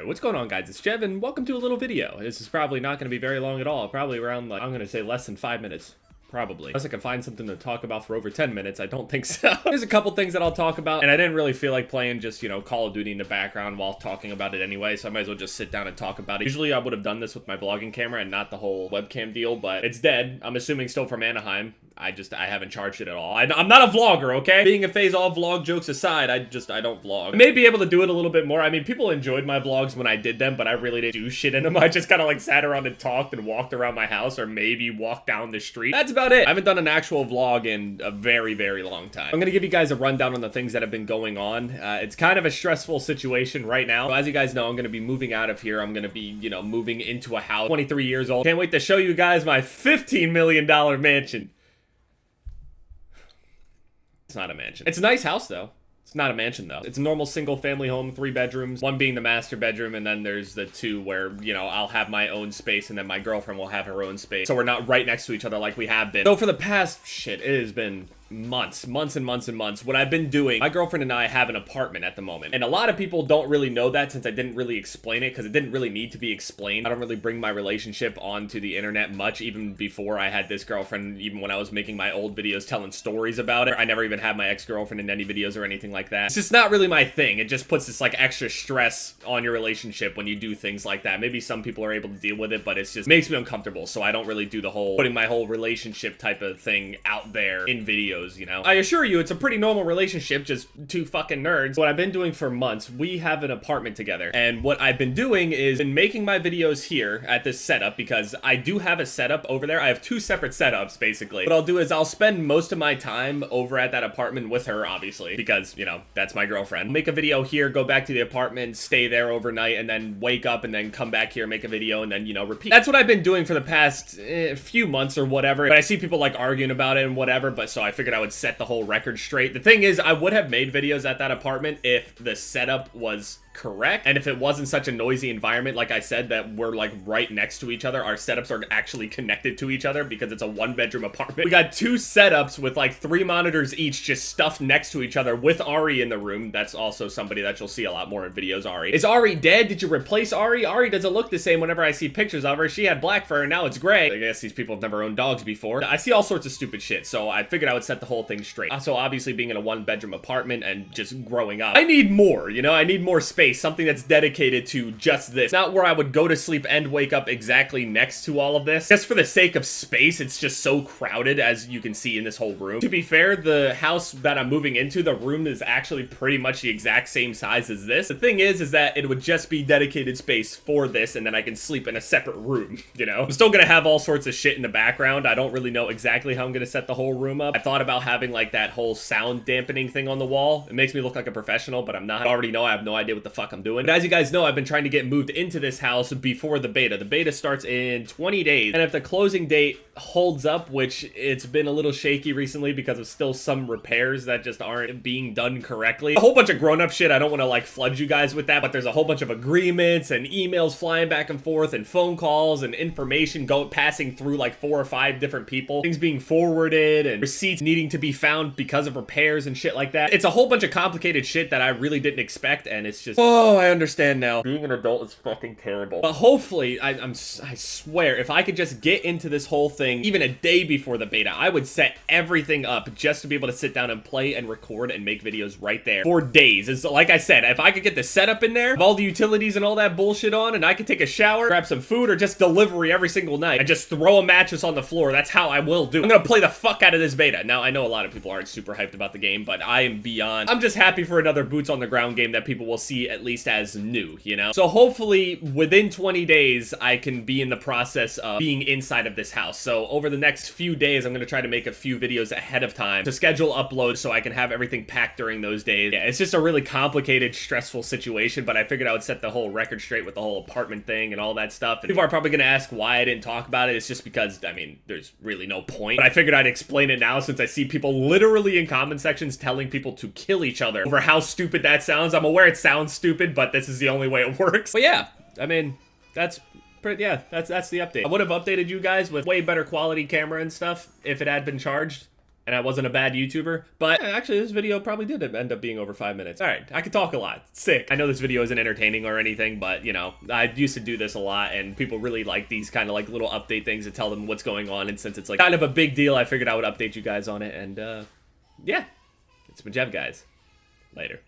Alright, what's going on, guys? It's Jev, and welcome to a little video. This is probably not going to be very long at all. Probably around, like, I'm going to say less than 5 minutes. Probably. Unless I can find something to talk about for over 10 minutes, I don't think so. There's a couple things that I'll talk about, and I didn't really feel like playing just, you know, Call of Duty in the background while talking about it anyway, so I might as well just sit down and talk about it. Usually I would have done this with my vlogging camera and not the whole webcam deal, but it's dead. I'm assuming still from Anaheim. I haven't charged it at all. I'm not a vlogger, okay? Being a phase, all vlog jokes aside, I don't vlog. I may be able to do it a little bit more. I mean, people enjoyed my vlogs when I did them, but I really didn't do shit in them. I just kind of like sat around and talked and walked around my house, or maybe walked down the street. That's about it. I haven't done an actual vlog in a very, very long time. I'm gonna give you guys a rundown on the things that have been going on. It's kind of a stressful situation right now. So as you guys know, I'm gonna be moving out of here. I'm gonna be, you know, moving into a house. 23 years old. Can't wait to show you guys my $15 million mansion. It's not a mansion. It's a nice house, though. It's not a mansion, though. It's a normal single-family home, 3 bedrooms, one being the master bedroom, and then there's the 2 where, you know, I'll have my own space, and then my girlfriend will have her own space. So we're not right next to each other like we have been. So for the past, shit, it has been months and months. What I've been doing, my girlfriend and I have an apartment at the moment. And a lot of people don't really know that, since I didn't really explain it, because it didn't really need to be explained. I don't really bring my relationship onto the internet much, even before I had this girlfriend, even when I was making my old videos telling stories about it. I never even had my ex-girlfriend in any videos or anything like that. It's just not really my thing. It just puts this like extra stress on your relationship when you do things like that. Maybe some people are able to deal with it, but it's just makes me uncomfortable. So I don't really do the whole putting my whole relationship type of thing out there in videos. You know, I assure you it's a pretty normal relationship, just 2 fucking nerds. What I've been doing for months, we have an apartment together, and what I've been doing is been making my videos here at this setup, because I do have a setup over there. I have 2 separate setups, basically. What I'll do is I'll spend most of my time over at that apartment with her, obviously, because, you know, that's my girlfriend. Make a video here, go back to the apartment, stay there overnight, and then wake up and then come back here, make a video, and then, you know, repeat. That's what I've been doing for the past few months or whatever. But I see people like arguing about it and whatever, but so I figured I would set the whole record straight. The thing is, I would have made videos at that apartment if the setup was correct, and if it wasn't such a noisy environment. Like I said, that we're like right next to each other. Our setups are actually connected to each other because it's a 1-bedroom apartment. We got 2 setups with like 3 monitors each, just stuffed next to each other, with Ari in the room. That's also somebody that you'll see a lot more in videos. Ari. Is Ari dead? Did you replace Ari? Ari doesn't look the same whenever I see pictures of her. She had black fur and now it's gray. I guess these people have never owned dogs before. I see all sorts of stupid shit, so I figured I would set the whole thing straight. So obviously being in a 1-bedroom apartment and just growing up, I need more, you know? I need more space, something that's dedicated to just this. Not where I would go to sleep and wake up exactly next to all of this. Just for the sake of space, it's just so crowded, as you can see in this whole room. To be fair, the house that I'm moving into, the room is actually pretty much the exact same size as this. The thing is that it would just be dedicated space for this, and then I can sleep in a separate room, you know? I'm still gonna have all sorts of shit in the background. I don't really know exactly how I'm gonna set the whole room up. I thought about having like that whole sound dampening thing on the wall. It makes me look like a professional, but I'm not. I already know I have no idea what the fuck I'm doing. But as you guys know, I've been trying to get moved into this house before the beta. The beta starts in 20 days, and if the closing date holds up, which it's been a little shaky recently because of still some repairs that just aren't being done correctly. A whole bunch of grown-up shit. I don't want to like flood you guys with that, but there's a whole bunch of agreements and emails flying back and forth and phone calls and information passing through like 4 or 5 different people. Things being forwarded and receipts needing to be found because of repairs and shit like that. It's a whole bunch of complicated shit that I really didn't expect, and it's just, oh, I understand now. Being an adult is fucking terrible. But hopefully, I swear, if I could just get into this whole thing even a day before the beta, I would set everything up just to be able to sit down and play and record and make videos right there for days. It's like I said, if I could get the setup in there, have all the utilities and all that bullshit on, and I could take a shower, grab some food, or just delivery every single night, and just throw a mattress on the floor, that's how I will do. I'm gonna play the fuck out of this beta. Now, I know a lot of people aren't super hyped about the game, but I am beyond. I'm just happy for another boots on the ground game that people will see at least as new, you know? So hopefully, within 20 days, I can be in the process of being inside of this house. So over the next few days, I'm gonna try to make a few videos ahead of time to schedule uploads so I can have everything packed during those days. Yeah, it's just a really complicated, stressful situation, but I figured I would set the whole record straight with the whole apartment thing and all that stuff. And people are probably gonna ask why I didn't talk about it. It's just because, I mean, there's really no point. But I figured I'd explain it now, since I see people literally in comment sections telling people to kill each other over how stupid that sounds. I'm aware it sounds stupid, but this is the only way it works. But yeah, I mean, that's the update. I would have updated you guys with way better quality camera and stuff if it had been charged. and I wasn't a bad YouTuber, but actually this video probably did end up being over 5 minutes. All right, I could talk a lot. Sick. I know this video isn't entertaining or anything, but you know, I used to do this a lot, and people really like these kind of like little update things to tell them what's going on, and since it's like kind of a big deal, I figured I would update you guys on it, and yeah, it's been Jeff, guys. Later.